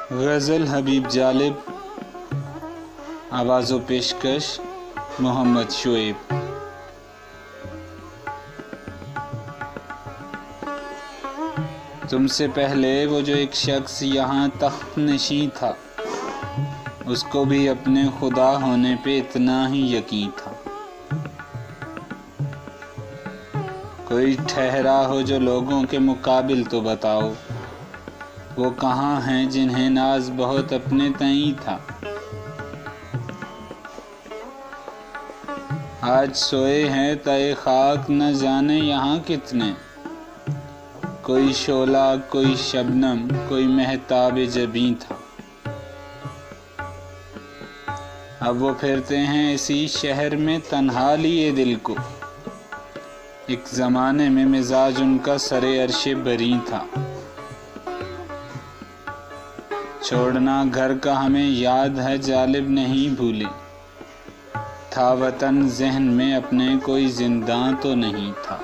गज़ल हबीब जालिब, आवाज़ो पेशकश मोहम्मद शुएब। तुमसे पहले वो जो एक शख्स यहाँ तख्त नशीं था, उसको भी अपने खुदा होने पे इतना ही यकीन था। कोई ठहरा हो जो लोगों के मुकाबिल तो बताओ, वो कहाँ हैं जिन्हें नाज बहुत अपने तई था। आज सोए हैं तय खाक न जाने यहाँ कितने, कोई शोला कोई शबनम कोई महताब जबीं था। अब वो फिरते हैं इसी शहर में तन्हा लिए दिल को, एक ज़माने में मिजाज उनका सरे अर्शे बरी था। छोड़ना घर का हमें याद है जालिब नहीं भूले, था वतन ज़हन में अपने कोई जिंदा तो नहीं था।